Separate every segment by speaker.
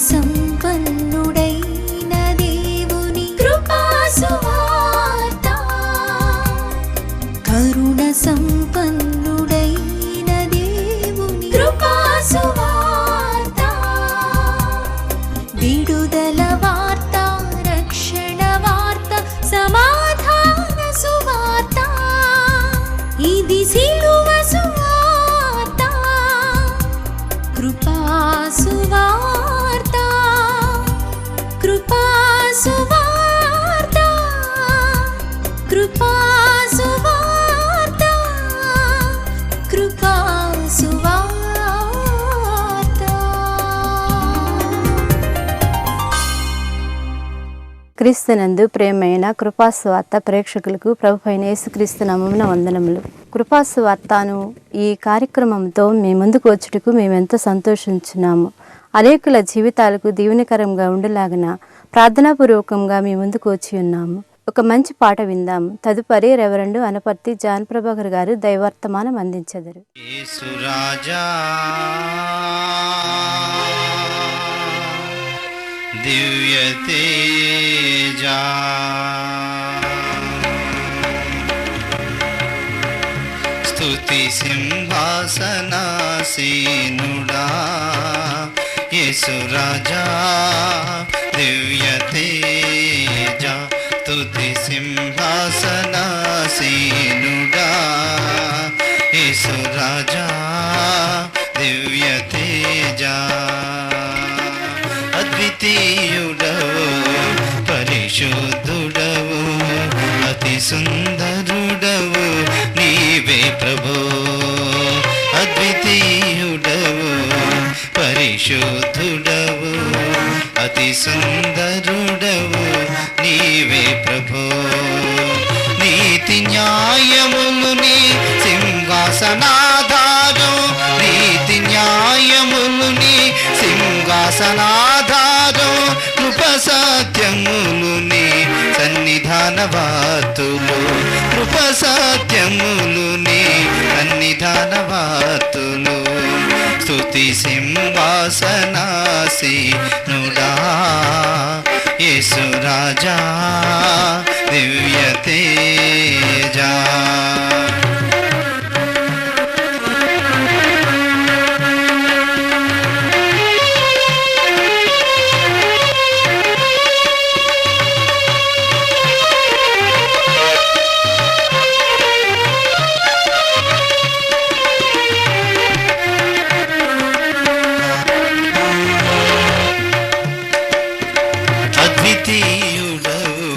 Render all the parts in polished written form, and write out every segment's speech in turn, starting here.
Speaker 1: సంపన్నుడైన దేవుని కృపా సువార్త, కరుణ సంపన్నుడైన దేవుని కృపా సువార్త, విడుదల వార్త, రక్షణ వార్త, సమాధాన సువార్త, ఇది సిలువ సువార్త, కృపా సువార్త, కృపా సువార్త, కృపా సువార్త, కృపా సువార్త.
Speaker 2: క్రీస్తునందు ప్రేమైన కృపాసువార్త ప్రేక్షకులకు ప్రభువైన యేసుక్రీస్తు నామమున వందనములు. కృపాసువార్తను ఈ కార్యక్రమంతో మీ ముందుకు వచ్చుటకు మేమెంతో సంతోషించున్నాము. అనేకుల జీవితాలకు దీవెనకరంగా ఉండేలాగిన ప్రార్థనాపూర్వకంగా మీ ముందుకు వచ్చి ఉన్నాము. ఒక మంచి పాట విందాము. తదుపరి రెవరెండు అనపర్తి జాన్ ప్రభాకర్ గారు దైవర్తమానం అందించెదరు.
Speaker 3: యేసు రాజా దివ్య తేజా, స్తుతి సింహాసనాసీనుడా, యేసు రాజా దివ్య తేజా, స్తుతి సింహాసనాసీనుడా, యేసు రాజా దివ్య తేజా, అద్వితీయుడవు పరిశుద్ధుడవు అతి సుందరుడవు నీవే ప్రభో, అద్వితీయుడవు పరిశుద్ధుడవు అతి సుందరుడవు నీవే ప్రభో, నీతి న్యాయములు నీ సింహాసనాధారం, నీతి న్యాయములు నీ సింహాసనాధారం, కృప సత్యములు నీ సన్నిధాన వాతులు, కృప సత్యములు నీ సన్నిధాన వాతులు, స్తుతి సింహాసనాసీనుడా, యేసు రాజా దివ్య తేజా. అద్వితీయుడవు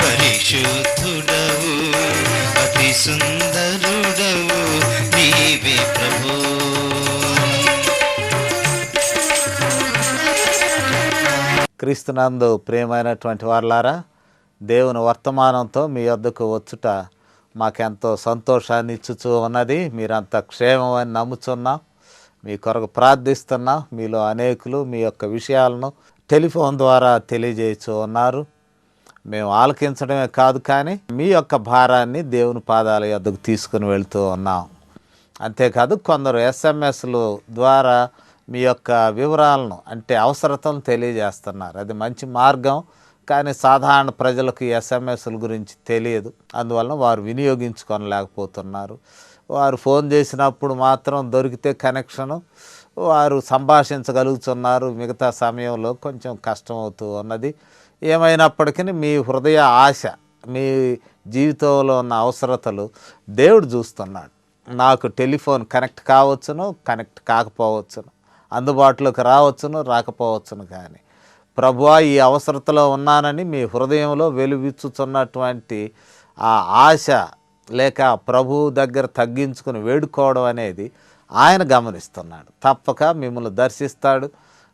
Speaker 3: పరిశుద్ధుడవు అతి సుందరుడవు నీవే ప్రభు.
Speaker 4: క్రీస్తునందు ప్రియమైనటువంటి వారలారా, దేవుని వర్తమానంతో మీ వద్దకు వచ్చుట మాకెంతో సంతోషాన్ని ఇచ్చుచూ ఉన్నది. మీరంతా క్షేమం అని నమ్ముచున్నాం, మీ కొరకు ప్రార్థిస్తున్నాం. మీలో అనేకులు మీ యొక్క విషయాలను టెలిఫోన్ ద్వారా తెలియజేయచ్చు ఉన్నారు. మేము ఆలకించడమే కాదు, కానీ మీ యొక్క భారాన్ని దేవుని పాదాల యొద్దకు తీసుకుని వెళ్తూ ఉన్నాం. అంతేకాదు, కొందరు ఎస్ఎంఎస్లు ద్వారా మీ యొక్క వివరాలను అంటే అవసరతలను తెలియజేస్తున్నారు. అది మంచి మార్గం, కానీ సాధారణ ప్రజలకు ఎస్ఎంఎస్ల గురించి తెలియదు. అందువలన వారు వినియోగించుకోలేకపోతున్నారు. వారు ఫోన్ చేసినప్పుడు మాత్రం దొరికితే కనెక్షను వారు సంభాషించగలుగుతున్నారు, మిగతా సమయంలో కొంచెం కష్టమవుతూ ఉన్నది. ఏమైనప్పటికీ మీ హృదయ ఆశ, మీ జీవితంలో ఉన్న అవసరతలు దేవుడు చూస్తున్నాడు. నాకు టెలిఫోన్ కనెక్ట్ కావచ్చును, కనెక్ట్ కాకపోవచ్చును, అందుబాటులోకి రావచ్చును, రాకపోవచ్చును, కానీ ప్రభువా ఈ అవసరతలో ఉన్నానని మీ హృదయంలో వెలువిచ్చుతున్నటువంటి ఆ ఆశ లేక ప్రభువు దగ్గర తగ్గించుకుని వేడుకోవడం అనేది ఆయన గమనిస్తున్నాడు. తప్పక మిమ్మల్ని దర్శిస్తాడు,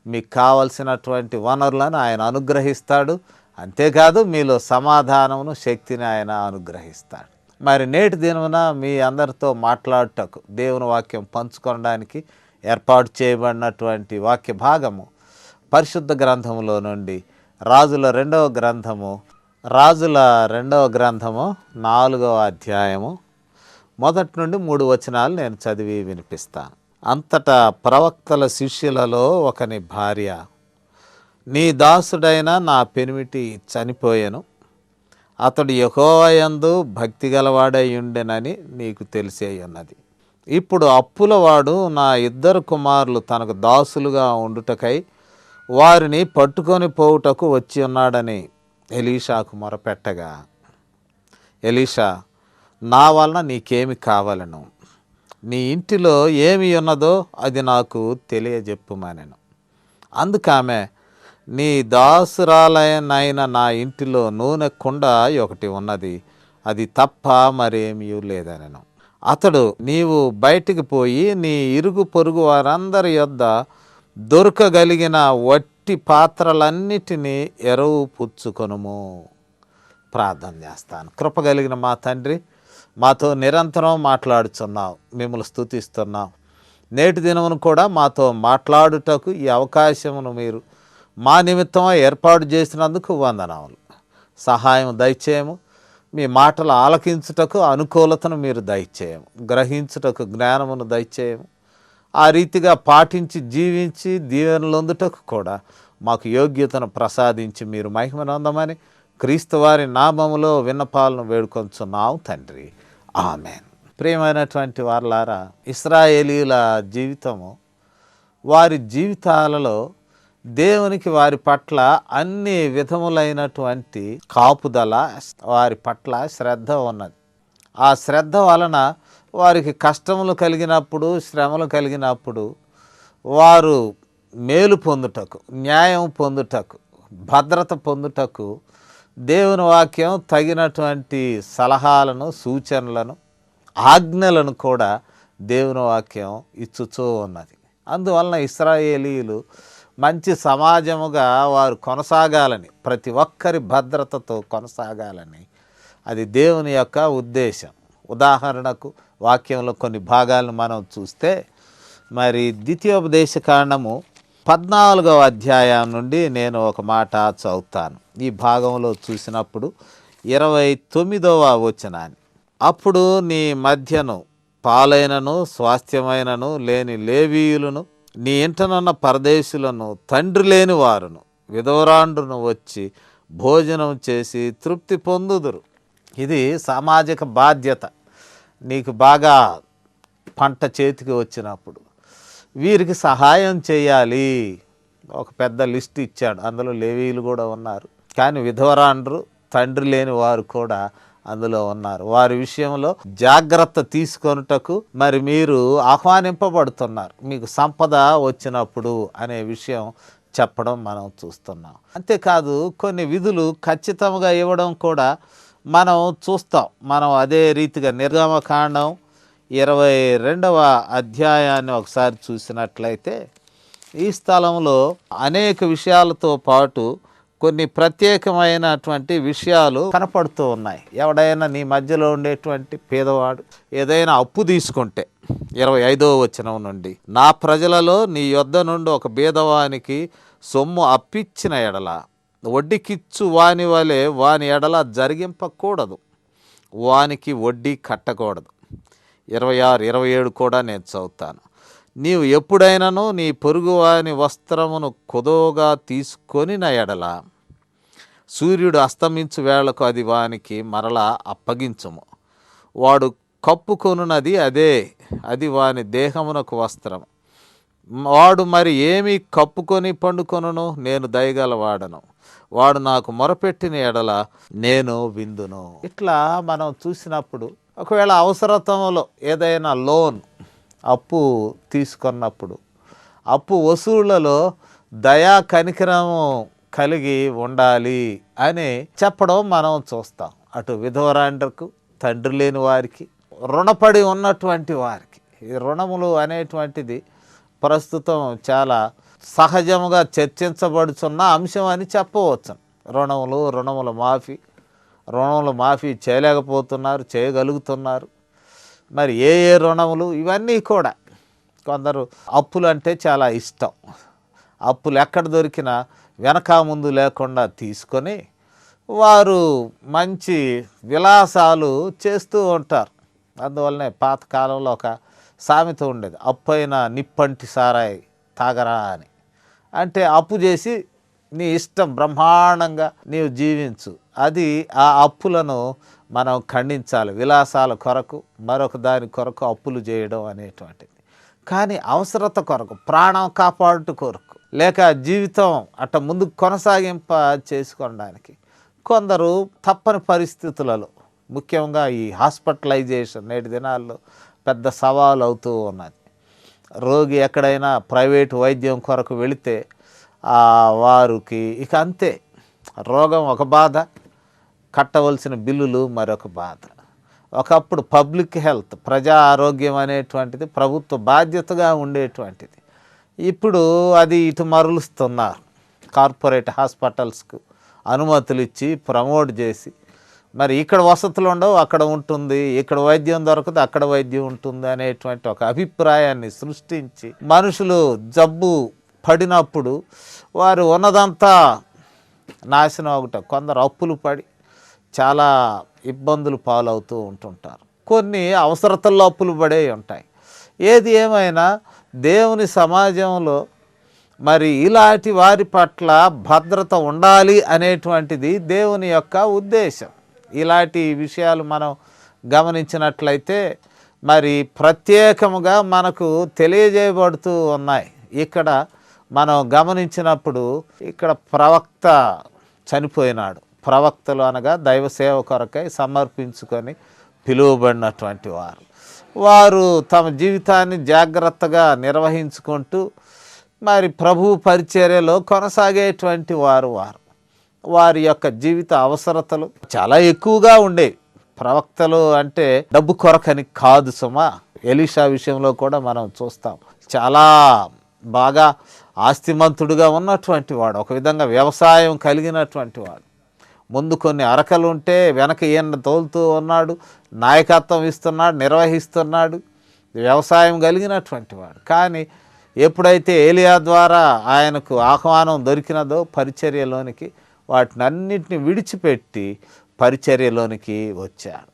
Speaker 4: మీకు కావలసినటువంటి వనరులను ఆయన అనుగ్రహిస్తాడు. అంతేకాదు, మీలో సమాధానమును శక్తిని ఆయన అనుగ్రహిస్తాడు. మరి నేటి దినమున మీ అందరితో మాట్లాడుటకు దేవుని వాక్యం పంచుకోవడానికి ఏర్పాటు చేయబడినటువంటి వాక్య భాగము పరిశుద్ధ గ్రంథములో నుండి రాజుల రెండవ గ్రంథము 4వ అధ్యాయము 1 నుండి 3 వచనాలు నేను చదివి వినిపిస్తాను. అంతటా ప్రవక్తల శిష్యులలో ఒకని భార్య నీ దాసుడైన నా పెనిమిటి చనిపోయెను, అతడు యెహోవా యందు భక్తి గలవాడై ఉండెనని నీకు తెలిసే ఉన్నది. ఇప్పుడు అప్పులవాడు నా 2 కుమారులు తనకు దాసులుగా ఉండుటకై వారిని పట్టుకొని పోవుటకు వచ్చి ఉన్నాడని ఎలీషాకు మొరపెట్టగా, ఎలీషా, నా వలన నీకేమి కావాలను, నీ ఇంటిలో ఏమి ఉన్నదో అది నాకు తెలియజెప్పుమనెను. అందుకామె, నీ దాసురాలైన నా ఇంటిలో నూనె కుండ ఒకటి ఉన్నది, అది తప్ప మరేమీ లేదనెను. అతడు, నీవు బయటికి పోయి నీ ఇరుగు పొరుగు వారందరి యొద్ద దొరకగలిగిన వట్టి పాత్రలన్నిటినీ ఎరువు పుచ్చుకొనుము. ప్రార్థన చేస్తాను. కృపగలిగిన మా తండ్రి, మాతో నిరంతరం మాట్లాడుచున్నావు, మిమ్మల్ని స్తుతిస్తున్నాం. నేటి దినమును కూడా మాతో మాట్లాడుటకు ఈ అవకాశమును మీరు మా నిమిత్తం ఏర్పాటు చేసినందుకు వందనాలు. సహాయం దయచేయము. మీ మాటలు ఆలకించుటకు అనుకూలతను మీరు దయచేయము. గ్రహించుటకు జ్ఞానమును దయచేయము. ఆ రీతిగా పాటించి జీవించి దీవెనలొందుటకు కూడా మాకు యోగ్యతను ప్రసాదించి మీరు మహిమనందమని క్రీస్తు వారి నామములో విన్నపాలను వేడుకొంచున్నాం తండ్రి. ఆమెన్. ప్రియమైనటువంటి వారలారా, ఇశ్రాయేలీల జీవితము, వారి జీవితాలలో దేవునికి వారి పట్ల అన్ని విధములైనటువంటి కాపుదల, వారి పట్ల శ్రద్ధ ఉన్నది. ఆ శ్రద్ధ వలన వారికి కష్టములు కలిగినప్పుడు, శ్రమలు కలిగినప్పుడు వారు మేలు పొందుటకు, న్యాయం పొందుటకు, భద్రత పొందుటకు దేవుని వాక్యం తగినటువంటి సలహాలను, సూచనలను, ఆజ్ఞలను కూడా దేవుని వాక్యం ఇచ్చుచూ ఉన్నది. అందువలన ఇశ్రాయేలీయులు మంచి సమాజముగా వారు కొనసాగాలని, ప్రతి ఒక్కరి భద్రతతో కొనసాగాలని అది దేవుని యొక్క ఉద్దేశం. ఉదాహరణకు వాక్యంలో కొన్ని భాగాలను మనం చూస్తే, మరి ద్వితీయోపదేశకాండము 14వ అధ్యాయం నుండి నేను ఒక మాట చదువుతాను. ఈ భాగంలో చూసినప్పుడు 29వ వచనాన్ని, అప్పుడు నీ మధ్యను పాలైనను స్వాస్థ్యమైనను లేని లేవీయులను, నీ ఇంటనున్న పరదేశులను, తండ్రి లేని వారును, విధవరాండ్రును వచ్చి భోజనం చేసి తృప్తి పొందుదురు. ఇది సామాజిక బాధ్యత. నీకు బాగా పంట చేతికి వచ్చినప్పుడు వీరికి సహాయం చేయాలి. ఒక పెద్ద లిస్ట్ ఇచ్చాడు, అందులో లేవీయులు కూడా ఉన్నారు. కానీ విధవరాండ్రు, తండ్రి లేని వారు కూడా అందులో ఉన్నారు. వారి విషయంలో జాగ్రత్త తీసుకొనుటకు మరి మీరు ఆహ్వానింపబడుతున్నారు, మీకు సంపద వచ్చినప్పుడు అనే విషయం చెప్పడం మనం చూస్తున్నాం. అంతేకాదు కొన్ని విధులు ఖచ్చితంగా ఇవ్వడం కూడా మనం చూస్తాం. మనం అదే రీతిగా నిర్గమకాండం 22వ అధ్యాయాన్ని ఒకసారి చూసినట్లయితే ఈ స్థలంలో అనేక విషయాలతో పాటు కొన్ని ప్రత్యేకమైనటువంటి విషయాలు కనపడుతూ ఉన్నాయి. ఎవడైనా నీ మధ్యలో ఉండేటువంటి పేదవాడు ఏదైనా అప్పు తీసుకుంటే 25వ వచనం నుండి, నా ప్రజలలో నీ యొద్ద నుండి ఒక బీదవానికి సొమ్ము అప్పిచ్చిన ఎడల వడ్డీకిచ్చు వాని వలె వాని ఎడల జరిగింపకూడదు, వానికి వడ్డీ కట్టకూడదు. 26, 27 కూడా నేను చదువుతాను. నీవు ఎప్పుడైనాను నీ పొరుగువాని వస్త్రమును కుదవగా తీసుకొని నా ఎడల సూర్యుడు అస్తమించు వేళకు అది వానికి మరలా అప్పగించుము. వాడు కప్పుకొనున్నది అదే, అది వాని దేహమునకు వస్త్రం. వాడు మరి ఏమి కప్పుకొని పండుకొనును? నేను దయగలవాడను, వాడు నాకు మొరపెట్టిన ఎడల నేను విందును. ఇట్లా మనం చూసినప్పుడు ఒకవేళ అవసరతంలో ఏదైనా లోన్, అప్పు తీసుకున్నప్పుడు అప్పు వసూళ్లలో దయా కనికరము కలిగి ఉండాలి అని చెప్పడం మనం చూస్తాం. అటు విధవరాండ్రకు, తండ్రి లేని వారికి, రుణపడి ఉన్నటువంటి వారికి. ఈ రుణములు అనేటువంటిది ప్రస్తుతం చాలా సహజముగా చర్చించబడుతున్న అంశం అని చెప్పవచ్చు. రుణముల మాఫీ చేయలేకపోతున్నారు, చేయగలుగుతున్నారు. మరి ఏ రుణములు, ఇవన్నీ కూడా కొందరు అప్పులు అంటే చాలా ఇష్టం. అప్పులు ఎక్కడ దొరికినా వెనక ముందు లేకుండా తీసుకొని వారు మంచి విలాసాలు చేస్తూ ఉంటారు. అందువల్లనే పాతకాలంలో ఒక సామెత ఉండేది, అప్పైన నిప్పంటి సారాయి తాగరా అని. అంటే అప్పు చేసి నీ ఇష్టం, బ్రహ్మాండంగా నీవు జీవించు. అది ఆ అప్పులను మనం ఖండించాలి. విలాసాల కొరకు, మరొక దాని కొరకు అప్పులు చేయడం అనేటువంటిది. కానీ అవసరత కొరకు, ప్రాణం కాపాడుట కొరకు, లేక జీవితం అట్ట ముందుకు కొనసాగింప చేసుకోవడానికి కొందరు తప్పని పరిస్థితులలో, ముఖ్యంగా ఈ హాస్పిటలైజేషన్ నేటి దినాల్లో పెద్ద సవాలు అవుతూ ఉన్నది. రోగి ఎక్కడైనా ప్రైవేటు వైద్యం కొరకు వెళితే వారికి ఇక అంతే, రోగం ఒక బాధ, కట్టవలసిన బిల్లులు మరొక బాధ. ఒకప్పుడు పబ్లిక్ హెల్త్, ప్రజా ఆరోగ్యం అనేటువంటిది ప్రభుత్వ బాధ్యతగా ఉండేటువంటిది. ఇప్పుడు అది ఇటు మరలుస్తున్నారు. కార్పొరేట్ హాస్పిటల్స్కు అనుమతులు ఇచ్చి ప్రమోట్ చేసి, మరి ఇక్కడ వసతులు ఉండవు, అక్కడ ఉంటుంది, ఇక్కడ వైద్యం దొరకదు, అక్కడ వైద్యం ఉంటుంది అనేటువంటి ఒక అభిప్రాయాన్ని సృష్టించి మనుషులు జబ్బు పడినప్పుడు వారు ఉన్నదంతా నాశనం అవుట, కొందరు అప్పులు పడి చాలా ఇబ్బందులు పాలవుతూ ఉంటుంటారు. కొన్ని అవసరతల్లో అప్పులు పడే ఉంటాయి. ఏది ఏమైనా దేవుని సమాజంలో మరి ఇలాంటి వారి పట్ల భద్రత ఉండాలి అనేటువంటిది దేవుని యొక్క ఉద్దేశం. ఇలాంటి విషయాలు మనం గమనించినట్లయితే మరి ప్రత్యేకముగా మనకు తెలియజేయబడుతూ ఉన్నాయి. ఇక్కడ మనం గమనించినప్పుడు ఇక్కడ ప్రవక్త చనిపోయినాడు. ప్రవక్తలు అనగా దైవ సేవ కొరకై సమర్పించుకొని పిలువబడినటువంటి వారు తమ జీవితాన్ని జాగ్రత్తగా నిర్వహించుకుంటూ మరి ప్రభువు పరిచర్యలో కొనసాగేటువంటి వారి యొక్క జీవిత అవసరతలు చాలా ఎక్కువగా ఉండేవి. ప్రవక్తలు అంటే డబ్బు కొరకని కాదు సుమా. ఎలీషా విషయంలో కూడా మనం చూస్తాం, చాలా బాగా ఆస్తిమంతుడుగా ఉన్నటువంటి వాడు, ఒక విధంగా వ్యవసాయం కలిగినటువంటి వాడు. ముందు కొన్ని అరకలు ఉంటే వెనక ఈయన తోలుతూ ఉన్నాడు, నాయకత్వం ఇస్తున్నాడు, నిర్వహిస్తున్నాడు, వ్యవసాయం కలిగినటువంటి వాడు. కానీ ఎప్పుడైతే ఏలియా ద్వారా ఆయనకు ఆహ్వానం దొరికినదో పరిచర్యలోనికి, వాటిని అన్నింటినీ విడిచిపెట్టి పరిచర్యలోనికి వచ్చాడు.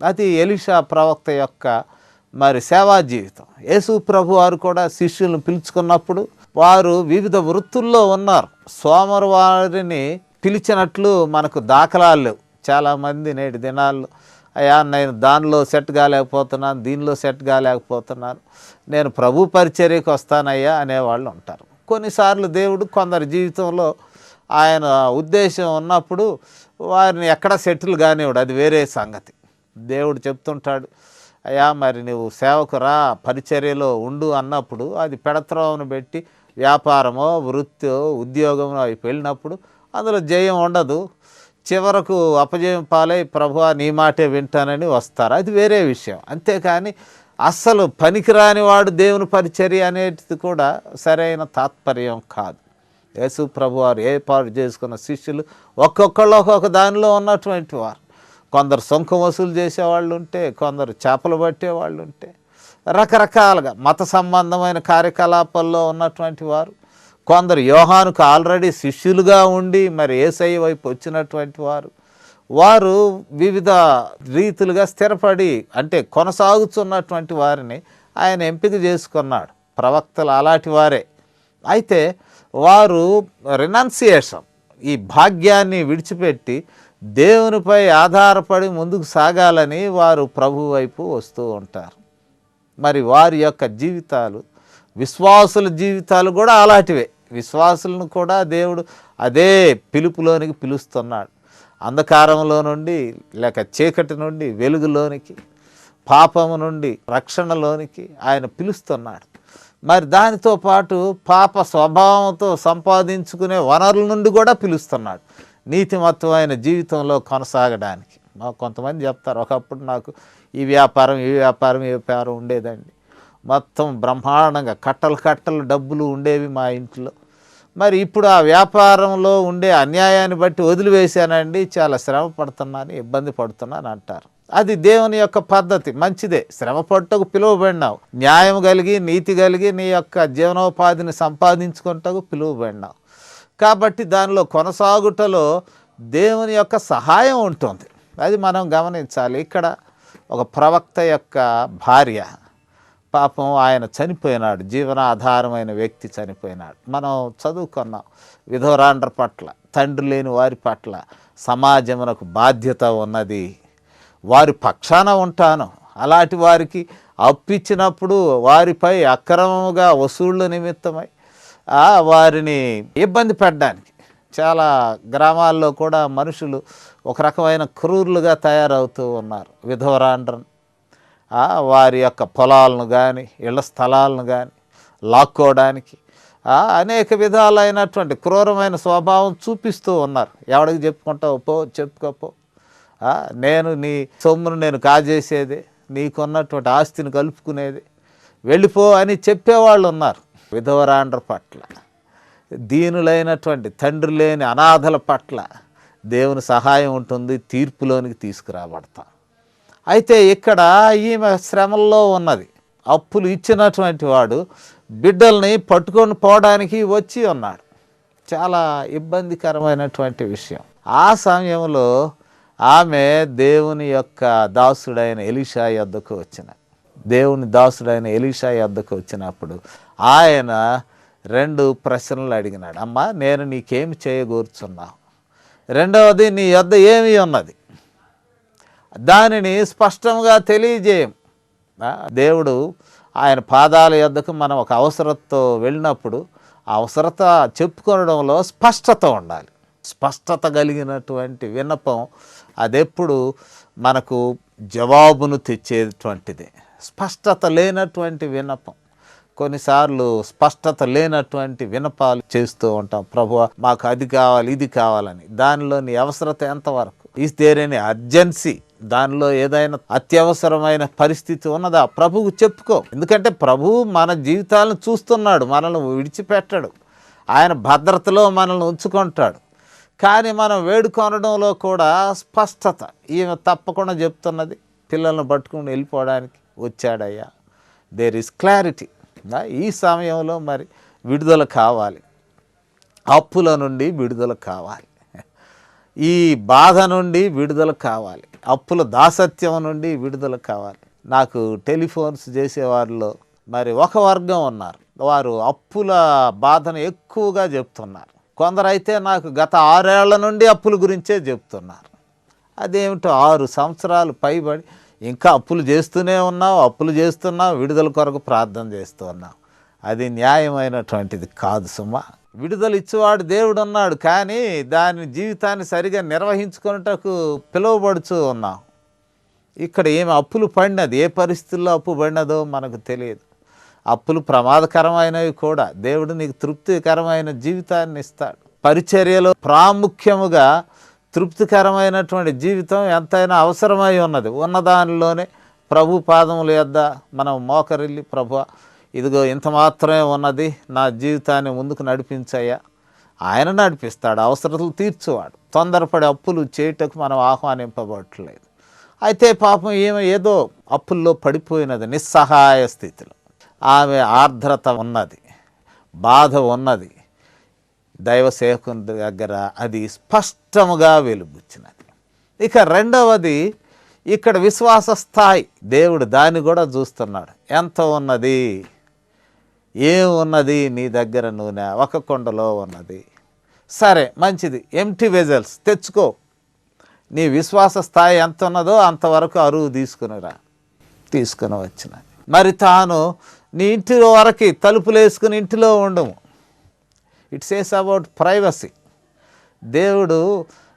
Speaker 4: అది ఎలీషా ప్రవక్త యొక్క మరి సేవా జీవితం. యేసు ప్రభు వారు కూడా శిష్యులను పిలుచుకున్నప్పుడు వారు వివిధ వృత్తుల్లో ఉన్నారు. సోమరు వారిని పిలిచినట్లు మనకు దాఖలాలు లేవు. చాలామంది నేటి దినాల్లో అయ్యా నేను దానిలో సెట్ కాలేకపోతున్నాను, దీనిలో సెట్ కాలేకపోతున్నాను, నేను ప్రభు పరిచర్యకు వస్తానయ్యా అనేవాళ్ళు ఉంటారు. కొన్నిసార్లు దేవుడు కొందరి జీవితంలో ఆయన ఉద్దేశం ఉన్నప్పుడు వారిని ఎక్కడ సెటిల్ కానివాడు, అది వేరే సంగతి. దేవుడు చెప్తుంటాడు, అయ్యా మరి నువ్వు సేవకు రా, పరిచర్యలో ఉండు అన్నప్పుడు అది పెడత్రోవను పెట్టి వ్యాపారమో వృత్తో ఉద్యోగమో అవి వెళ్ళినప్పుడు అందులో జయం ఉండదు. చివరకు అపజయం పాలై ప్రభువా నీ మాటే వింటానని వస్తారు, అది వేరే విషయం. అంతేకాని అస్సలు పనికిరాని వాడు దేవుని పరిచర్య అనేది కూడా సరైన తాత్పర్యం కాదు. యేసు ప్రభు వారు ఏర్పాటు చేసుకున్న శిష్యులు ఒక్కొక్కళ్ళు ఒక్కొక్క దానిలో ఉన్నటువంటి వారు. కొందరు సొంకం వసూలు చేసేవాళ్ళు ఉంటే, కొందరు చేపలు పట్టేవాళ్ళు ఉంటే, రకరకాలుగా మత సంబంధమైన కార్యకలాపాల్లో ఉన్నటువంటి వారు, కొందరు యోహానుకు ఆల్రెడీ శిష్యులుగా ఉండి మరి యేసయ్య వైపు వచ్చినటువంటి వారు వివిధ రీతులుగా స్థిరపడి అంటే కొనసాగుతున్నటువంటి వారిని ఆయన ఎంపిక చేసుకున్నాడు. ప్రవక్తలు అలాంటి వారే. అయితే వారు రినౌన్సియేషన్, ఈ భాగ్యాన్ని విడిచిపెట్టి దేవునిపై ఆధారపడి ముందుకు సాగాలని వారు ప్రభు వైపు వస్తూ ఉంటారు. మరి వారి యొక్క జీవితాలు, విశ్వాసుల జీవితాలు కూడా అలాంటివే. విశ్వాసులను కూడా దేవుడు అదే పిలుపులోనికి పిలుస్తున్నాడు. అంధకారంలో నుండి లేక చీకటి నుండి వెలుగులోనికి, పాపము నుండి రక్షణలోనికి ఆయన పిలుస్తున్నాడు. మరి దానితో పాటు పాప స్వభావంతో సంపాదించుకునే వనరుల నుండి కూడా పిలుస్తున్నాడు నీతిమత్తమైన జీవితంలో కొనసాగడానికి. కొంతమంది చెప్తారు, ఒకప్పుడు నాకు ఈ వ్యాపారం ఉండేదండి, మొత్తం బ్రహ్మాండంగా కట్టలు డబ్బులు ఉండేవి మా ఇంట్లో, మరి ఇప్పుడు ఆ వ్యాపారంలో ఉండే అన్యాయాన్ని బట్టి వదిలివేశానండి, చాలా శ్రమ పడుతున్నాను, ఇబ్బంది పడుతున్నాను అంటారు. అది దేవుని యొక్క పద్ధతి, మంచిదే. శ్రమ పట్టుకు పిలువబడినావు, న్యాయం కలిగి నీతి కలిగి నీ యొక్క జీవనోపాధిని సంపాదించుకుంటకు పిలువబడినావు. కాబట్టి దానిలో కొనసాగుటలో దేవుని యొక్క సహాయం ఉంటుంది, అది మనం గమనించాలి. ఇక్కడ ఒక ప్రవక్త యొక్క భార్య పాపం ఆయన చనిపోయినాడు, జీవనాధారమైన వ్యక్తి చనిపోయినాడు. మనం చదువుకున్నాం, విధవరాండ్ర పట్ల, తండ్రి లేని వారి పట్ల సమాజమునకు బాధ్యత ఉన్నది. వారి పక్షాన ఉంటాను. అలాంటి వారికి అప్పిచ్చినప్పుడు వారిపై అక్రమముగా వసూళ్ళ నిమిత్తమై వారిని ఇబ్బంది పెట్టడానికి చాలా గ్రామాల్లో కూడా మనుషులు ఒక రకమైన క్రూరులుగా తయారవుతూ ఉన్నారు. విధవరాండ్రను వారి యొక్క పొలాలను కానీ ఇళ్ల స్థలాలను కానీ లాక్కోవడానికి అనేక విధాలైనటువంటి క్రూరమైన స్వభావం చూపిస్తూ ఉన్నారు. ఎవడికి చెప్పుకుంటావు, పో చెప్పుకోపో, నేను నీ సొమ్మును నేను కాజేసేది, నీకున్నటువంటి ఆస్తిని కలుపుకునేది, వెళ్ళిపో అని చెప్పేవాళ్ళు ఉన్నారు. విధవరాండ్ర పట్ల, దీనులైనటువంటి తండ్రి లేని అనాథల పట్ల దేవుని సహాయం ఉంటుంది, తీర్పులోనికి తీసుకురాబడతాం. అయితే ఇక్కడ ఈమె శ్రమల్లో ఉన్నది. అప్పులు ఇచ్చినటువంటి వాడు బిడ్డల్ని పట్టుకొని పోవడానికి వచ్చి ఉన్నాడు. చాలా ఇబ్బందికరమైనటువంటి విషయం. ఆ సమయంలో ఆమె దేవుని యొక్క దాసుడైన ఎలీషా యొద్దకు వచ్చినప్పుడు ఆయన 2 ప్రశ్నలు అడిగినాడు. అమ్మా, నేను నీకేమి చేయగూర్చున్నావు? రెండవది, నీ యొద్ద ఏమి ఉన్నది? దానిని స్పష్టంగా తెలియజేయం. దేవుడు ఆయన పాదాల యొద్దకు మనం ఒక అవసరతతో వెళ్ళినప్పుడు ఆ అవసరత చెప్పుకోవడంలో స్పష్టత ఉండాలి. స్పష్టత కలిగినటువంటి విన్నపం అదెప్పుడు మనకు జవాబును తెచ్చేటువంటిది. స్పష్టత లేనటువంటి విన్నపం, కొన్నిసార్లు స్పష్టత లేనటువంటి విన్నపాలు చేస్తూ ఉంటాం. ప్రభువా, మాకు అది కావాలి, ఇది కావాలని. దానిలోని అవసరత ఎంతవరకు? Is there any urgency? దానిలో ఏదైనా అత్యవసరమైన పరిస్థితి ఉన్నదా? ప్రభువుకు చెప్పుకో. ఎందుకంటే ప్రభువు మన జీవితాలను చూస్తున్నాడు, మనల్ని విడిచిపెట్టడు, ఆయన భద్రతలో మనల్ని ఉంచుకుంటాడు. కానీ మనం వేడుకొనడంలో కూడా స్పష్టత. ఈమె తప్పకుండా చెప్తున్నది, పిల్లలను పట్టుకుని వెళ్ళిపోవడానికి వచ్చాడయ్యా. There is clarity. ఈ సమయంలో మరి విడుదల కావాలి, అప్పుల నుండి విడుదల కావాలి, ఈ బాధ నుండి విడుదల కావాలి, అప్పుల దాసత్యం నుండి విడుదల కావాలి. నాకు టెలిఫోన్స్ చేసేవారిలో మరి ఒక వర్గం ఉన్నారు, వారు అప్పుల బాధను ఎక్కువగా చెప్తున్నారు. కొందరైతే నాకు గత 6 ఏళ్ల నుండి అప్పుల గురించే చెప్తున్నారు. అదేమిటో 6 సంవత్సరాలు పైబడి ఇంకా అప్పులు చేస్తున్నావు, విడుదల కొరకు ప్రార్థన చేస్తూ ఉన్నావు. అది న్యాయమైనటువంటిది కాదు సుమా. విడుదల ఇచ్చేవాడు దేవుడు ఉన్నాడు, కానీ దాని జీవితాన్ని సరిగా నిర్వహించుకున్నటకు పిలువబడుతూ ఉన్నాం. ఇక్కడ ఏమి అప్పులు పడినది, ఏ పరిస్థితుల్లో అప్పు పడినదో మనకు తెలియదు. అప్పులు ప్రమాదకరమైనవి కూడా. దేవుడు నీకు తృప్తికరమైన జీవితాన్ని ఇస్తాడు. పరిచర్యలో ప్రాముఖ్యముగా తృప్తికరమైనటువంటి జీవితం ఎంతైనా అవసరమై ఉన్నది. ఉన్నదానిలోనే ప్రభు పాదముల యొద్ద మనం మోకరిల్లి, ప్రభువా, ఇదిగో ఇంత మాత్రమే ఉన్నది, నా జీవితాన్ని ముందుకు నడిపించయ్యా. ఆయన నడిపిస్తాడు, అవసరతలు తీర్చువాడు. తొందరపడి అప్పులు చేయుటకు మనం ఆహ్వానింపబడట్లేదు. అయితే పాపం ఈమె ఏదో అప్పుల్లో పడిపోయినది, నిస్సహాయ స్థితిలో. ఆమె ఆర్ద్రత ఉన్నది, బాధ ఉన్నది. దైవ సేవకుని దగ్గర అది స్పష్టముగా వెలుబుచ్చినది. ఇక రెండవది, ఇక్కడ విశ్వాస స్థాయి. దేవుడు దాన్ని కూడా చూస్తున్నాడు. ఎంత ఉన్నది, ఏమున్నది నీ దగ్గర? నూనె ఒక కుండలో ఉన్నది. సరే, మంచిది, ఎంప్టీ వెజల్స్ తెచ్చుకో. నీ విశ్వాస స్థాయి ఎంత ఉన్నదో అంతవరకు అరువు తీసుకుని వచ్చినది. మరి తాను నీ ఇంటి వరకు తలుపులు వేసుకుని ఇంటిలో ఉండము. It says about privacy. దేవుడు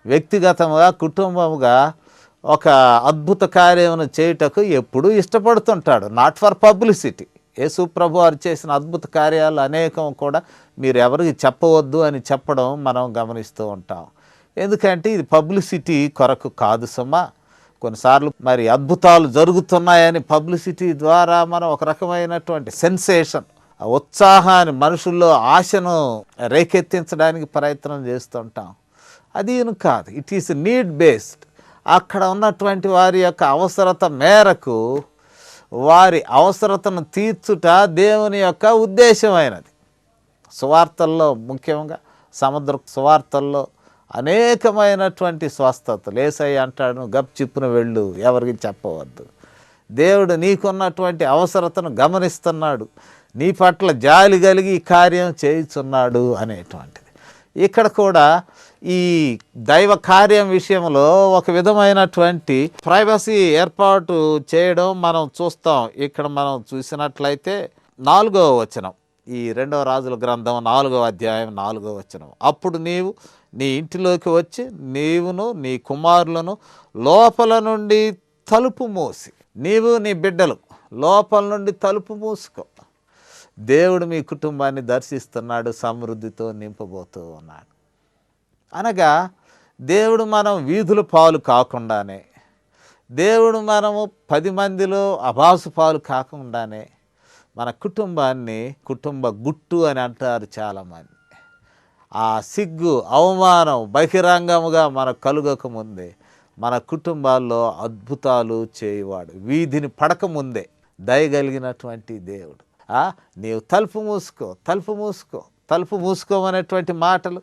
Speaker 4: వ్యక్తిగతముగా, కుటుంబముగా ఒక అద్భుత కార్యమును చేయుటకు ఎప్పుడూ ఇష్టపడుతుంటాడు. Not for publicity. యేసు ప్రభు వారు చేసిన అద్భుత కార్యాలు అనేకం కూడా మీరు ఎవరికి చెప్పవద్దు అని చెప్పడం మనం గమనిస్తూ ఉంటాం. ఎందుకంటే ఇది పబ్లిసిటీ కొరకు కాదు సుమా. కొన్నిసార్లు మరి అద్భుతాలు జరుగుతున్నాయని పబ్లిసిటీ ద్వారా మనం ఒక రకమైనటువంటి సెన్సేషన్, ఉత్సాహాన్ని, మనుషుల్లో ఆశను రేకెత్తించడానికి ప్రయత్నం చేస్తుంటాం. అది కాదు. It is need based. అక్కడ ఉన్నటువంటి వారి యొక్క అవసరత మేరకు వారి అవసరతను తీర్చుట దేవుని యొక్క ఉద్దేశమైనది. సువార్తల్లో, ముఖ్యంగా సముద్ర సువార్తల్లో అనేకమైనటువంటి స్వస్థతలు. యేసయ్య అంటాడు, గప్ చిప్పున వెళ్ళు, ఎవరికి చెప్పవద్దు. దేవుడు నీకున్నటువంటి అవసరతను గమనిస్తున్నాడు, నీ పట్ల జాలి కలిగి ఈ కార్యం చేయుచున్నాడు అనేటువంటిది. ఇక్కడ కూడా ఈ దైవ కార్యం విషయంలో ఒక విధమైనటువంటి ప్రైవసీ ఏర్పాటు చేయడం మనం చూస్తాం. ఇక్కడ మనం చూసినట్లయితే 4వ వచనం, ఈ 2వ రాజుల గ్రంథం 4వ అధ్యాయం 4వ వచనం, అప్పుడు నీవు నీ ఇంటిలోకి వచ్చి నీవును నీ కుమారులను లోపల నుండి తలుపు మూసి, నీవు నీ బిడ్డలు లోపల నుండి తలుపు మూసుకో. దేవుడు మీ కుటుంబాన్ని దర్శిస్తున్నాడు, సమృద్ధితో నింపబోతూ ఉన్నాడు. అనగా దేవుడు మనం వీధుల పాలు కాకుండానే, దేవుడు మనము 10 మందిలో అభాసు పాలు కాకుండానే మన కుటుంబాన్ని కుటుంబ గుట్టు అని అంటారు చాలామంది. ఆ సిగ్గు అవమానం బహిరంగముగా మనకు కలుగకముందే మన కుటుంబాల్లో అద్భుతాలు చేయువాడు, వీధిని పడకముందే దయగలిగినటువంటి దేవుడు. నీవు తలుపు మూసుకో, తలుపు మూసుకో, తలుపు మూసుకోమనేటువంటి మాటలు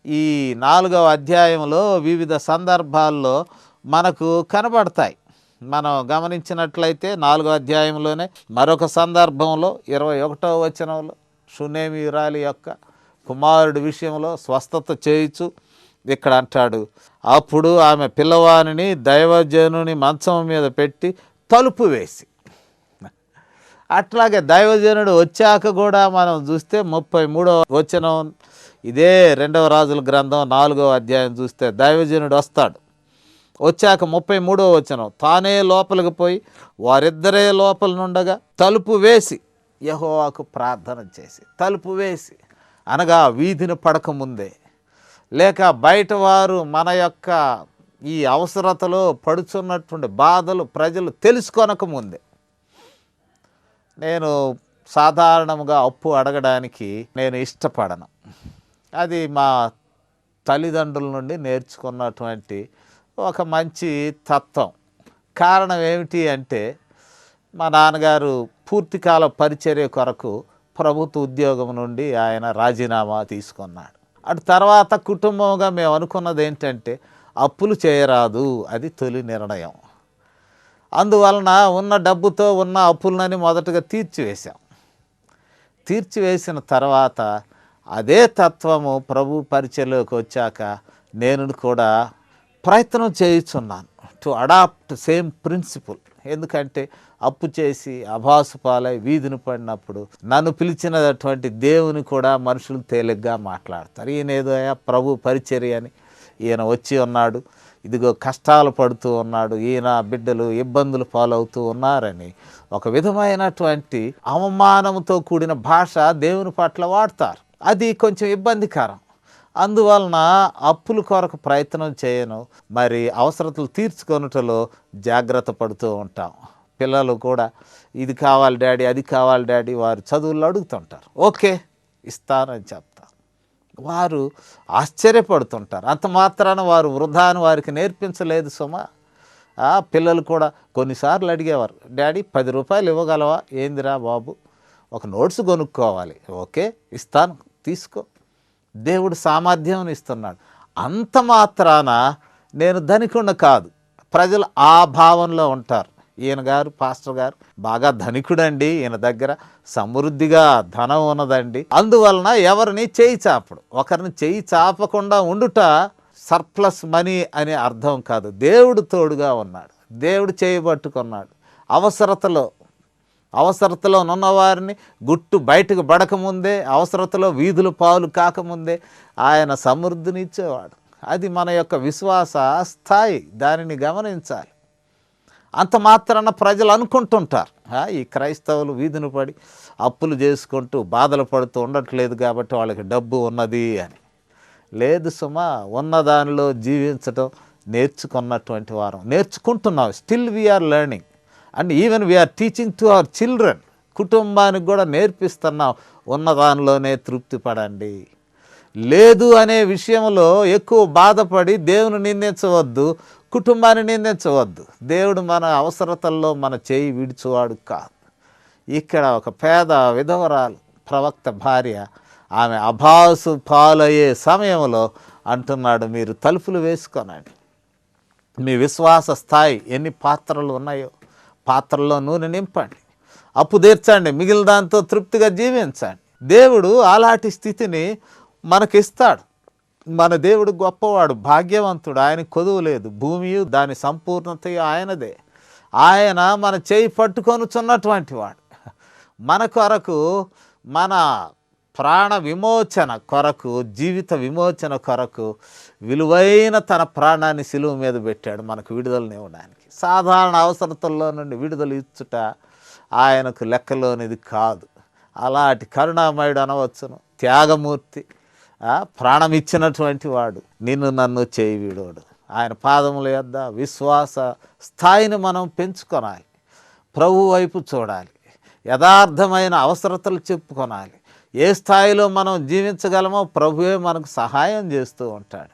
Speaker 4: ఈ 4వ అధ్యాయంలో వివిధ సందర్భాల్లో మనకు కనబడతాయి. మనం గమనించినట్లయితే 4వ అధ్యాయంలోనే మరొక సందర్భంలో 21వ వచనంలో షూనేమీయురాలి యొక్క కుమారుడి విషయంలో స్వస్థత చేయుచు ఇక్కడ అంటాడు, అప్పుడు ఆమె పిల్లవానిని దైవజనుని మంచం మీద పెట్టి తలుపు వేసి. అట్లాగే దైవజనుడు వచ్చాక కూడా మనం చూస్తే 33వ వచనం, ఇదే 2వ రాజుల గ్రంథం 4వ అధ్యాయం చూస్తే దైవజనుడు వస్తాడు. వచ్చాక 33వ వచనం, తానే లోపలికి పోయి వారిద్దరే లోపల నుండగా తలుపు వేసి యెహోవాకు ప్రార్థన చేసి. తలుపు వేసి అనగా వీధిని పడకముందే, లేక బయట వారు మన యొక్క ఈ అవసరతలో పడుచున్నటువంటి బాధలు ప్రజలు తెలుసుకొనక ముందే. నేను సాధారణంగా అప్పు అడగడానికి నేను ఇష్టపడను. అది మా తల్లిదండ్రుల నుండి నేర్చుకున్నటువంటి ఒక మంచి తత్వం. కారణం ఏమిటి అంటే, మా నాన్నగారు పూర్తికాల పరిచర్య కొరకు ప్రభుత్వ ఉద్యోగం నుండి ఆయన రాజీనామా తీసుకున్నాడు. అటు తర్వాత కుటుంబంగా మేము అనుకున్నది ఏంటంటే అప్పులు చేయరాదు, అది తొలి నిర్ణయం. అందువలన ఉన్న డబ్బుతో ఉన్న అప్పులనని మొదటగా తీర్చివేశాం. తీర్చివేసిన తర్వాత అదే తత్వము ప్రభు పరిచయలోకి వచ్చాక నేను కూడా ప్రయత్నం చేయుచున్నాను టు అడాప్ట్ సేమ్ ప్రిన్సిపల్. ఎందుకంటే అప్పు చేసి అభాసు పాలై వీధిని పడినప్పుడు నన్ను పిలిచినటువంటి దేవుని కూడా మనుషులు తేలిగ్గా మాట్లాడతారు. ఈయన ఏదో ప్రభు పరిచర్య అని ఈయన వచ్చి ఉన్నాడు, ఇదిగో కష్టాలు పడుతూ ఉన్నాడు, ఈయన బిడ్డలు ఇబ్బందులు పాలవుతూ ఉన్నారని ఒక విధమైనటువంటి అవమానంతో కూడిన భాష దేవుని పట్ల వాడతారు. అది కొంచెం ఇబ్బందికరం. అందువలన అప్పుల కొరకు ప్రయత్నం చేయను, మరి అవసరతలు తీర్చుకొనుటలో జాగ్రత్త పడుతూ ఉంటాం. పిల్లలు కూడా ఇది కావాలి డాడీ, అది కావాలి డాడీ, వారు చదువులు అడుగుతుంటారు. ఓకే ఇస్తానని చెప్తారు. వారు ఆశ్చర్యపడుతుంటారు. అంత మాత్రాన వారు వృధాను వారికి నేర్పించలేదు సుమా. పిల్లలు కూడా కొన్నిసార్లు అడిగేవారు, డాడీ 10 రూపాయలు ఇవ్వగలవా? ఏందిరా బాబు, ఒక నోట్స్ కొనుక్కోవాలి. ఓకే ఇస్తాను, తీసుకో. దేవుడు సామర్థ్యం ఇస్తున్నాడు. అంత మాత్రాన నేను ధనికుడిని కాదు. ప్రజలు ఆ భావంలో ఉంటారు, ఈయన గారు పాస్టర్ గారు బాగా ధనికుడండి, ఈయన దగ్గర సమృద్ధిగా ధనం ఉన్నదండి. అందువలన ఎవరిని చేయి చాపడు. ఒకరిని చేయి చాపకుండా ఉండుట సర్ప్లస్ మనీ అనే అర్థం కాదు. దేవుడు తోడుగా ఉన్నాడు, దేవుడు చేయబట్టుకున్నాడు. అవసరతలో ఉన్నవారిని గుట్టు బయటకు పడకముందే, అవసరతలో వీధులు పాలు కాకముందే ఆయన సమృద్ధినిచ్చేవాడు. అది మన యొక్క విశ్వాస స్థాయి, దానిని గమనించాలి. అంత మాత్రాన ప్రజలు అనుకుంటుంటారు, ఈ క్రైస్తవులు వీధిని పడి అప్పులు చేసుకుంటూ బాధలు పడుతూ ఉండట్లేదు కాబట్టి వాళ్ళకి డబ్బు ఉన్నది అని. లేదు సుమా, ఉన్నదానిలో జీవించడం నేర్చుకున్నటువంటి వారం, నేర్చుకుంటున్నాం. Still we are learning and even we are teaching to our children. కుటుంబానికి కూడా నేర్పిస్తున్నాం, ఉన్నదానిలోనే తృప్తి పడండి. లేదు అనే విషయంలో ఎక్కువ బాధపడి దేవుని నిందించవద్దు, కుటుంబాన్ని నిందించవద్దు. దేవుడు మన అవసరతల్లో మన చేయి విడిచువాడు కాదు. ఇక్కడ ఒక పేద విధవరాలు ప్రవక్త భార్య, ఆమె అభాసు పాలయ్యే సమయంలో అంటున్నాడు, మీరు తలుపులు వేసుకోనండి. మీ విశ్వాస స్థాయి ఎన్ని పాత్రలు ఉన్నాయో, పాత్రలో నూనె నింపండి, అప్పు తీర్చండి, మిగిలిన దాంతో తృప్తిగా జీవించండి. దేవుడు అలాంటి స్థితిని మనకిస్తాడు. మన దేవుడు గొప్పవాడు, భాగ్యవంతుడు, ఆయన కొదువు లేదు. భూమియు దాని సంపూర్ణత ఆయనదే. ఆయన మన చేయి పట్టుకొనుచున్నటువంటి వాడు. మన కొరకు, మన ప్రాణ విమోచన కొరకు, జీవిత విమోచన కొరకు విలువైన తన ప్రాణాన్ని సిలువ మీద పెట్టాడు మనకు విడుదలనివ్వడానికి. సాధారణ అవసరతల్లో నుండి విడుదల ఇచ్చుట ఆయనకు లెక్కలోనిది కాదు. అలాంటి కరుణామయుడు అనవచ్చును, త్యాగమూర్తి, ప్రాణం ఇచ్చినటువంటి వాడు. నిన్ను నన్ను చేయి వీడోడు. ఆయన పాదముల యొద్ద విశ్వాస స్థాయిని మనం పెంచుకొనాలి, ప్రభు వైపు చూడాలి, యథార్థమైన అవసరతలు చెప్పుకొనాలి. ఏ స్థాయిలో మనం జీవించగలమో ప్రభువే మనకు సహాయం చేస్తూ ఉంటాడు.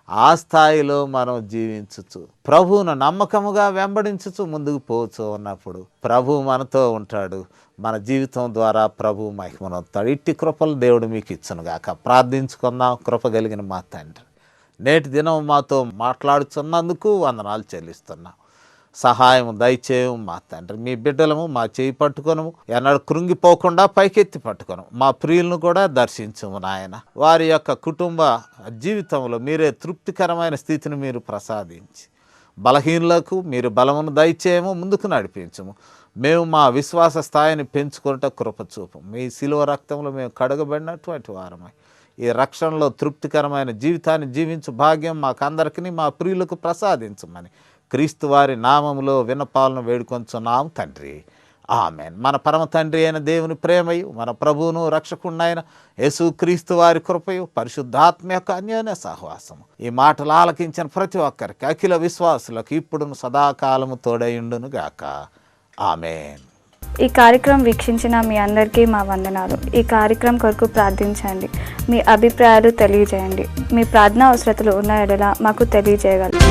Speaker 4: ఆ స్థాయిలో మనం జీవించుచు, ప్రభువును నమ్మకముగా వెంబడించుచు ముందుకు పోవచ్చు ఉన్నప్పుడు ప్రభు మనతో ఉంటాడు. మన జీవితం ద్వారా ప్రభు మహిమనొస్తాడు. ఇట్టి కృపలు దేవుడు మీకు ఇచ్చునుగాక. ప్రార్థించుకుందాం. కృప కలిగిన మా తండ్రి, నేటి దినం మాతో మాట్లాడుతున్నందుకు వందనాలు చెల్లిస్తున్నాం. సహాయం దయచేయం మా తండ్రి. మీ బిడ్డలము మా చేయి పట్టుకొనము, ఎన్నడూ కృంగిపోకుండా పైకెత్తి పట్టుకొనము. మా ప్రియులను కూడా దర్శించము నాయన. వారి యొక్క కుటుంబ జీవితంలో మీరే తృప్తికరమైన స్థితిని మీరు ప్రసాదించి, బలహీనులకు మీరు బలమును దయచేయము, ముందుకు నడిపించము. మేము మా విశ్వాస స్థాయిని పెంచుకుంటే కృప చూపం. మీ శిలువ రక్తంలో మేము కడగబడినటువంటి వారమై ఈ రక్షణలో తృప్తికరమైన జీవితాన్ని జీవించు భాగ్యం మాకందరికీ మా ప్రియులకు ప్రసాదించమని క్రీస్తు వారి నామములో విన్నపాలను వేడుకొంచున్నాం తండ్రి. ఆమెన్. మన పరమ తండ్రి అయిన దేవుని ప్రేమయు, మన ప్రభువును రక్షకుడైన యేసు క్రీస్తు వారి కృపయు, పరిశుద్ధాత్మ యొక్క అన్యోన్య సహవాసము ఈ మాటలు ఆలకించిన ప్రతి ఒక్కరికి, అఖిల విశ్వాసులకు ఇప్పుడును సదాకాలము తోడయుండును గాక. ఆమెన్.
Speaker 5: ఈ కార్యక్రమం వీక్షించిన మీ అందరికీ మా వందనాలు. ఈ కార్యక్రమం కొరకు ప్రార్థించండి. మీ అభిప్రాయాలు తెలియజేయండి. మీ ప్రార్థనా అవసరతలు ఉన్న ఎడల మాకు తెలియజేయగలరు.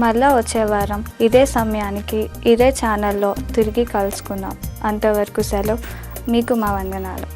Speaker 5: మళ్ళా వచ్చే వారం ఇదే సమయానికి ఇదే ఛానల్లో తిరిగి కలుసుకుందాం. అంతవరకు సెలవు. మీకు మా వందనాలు.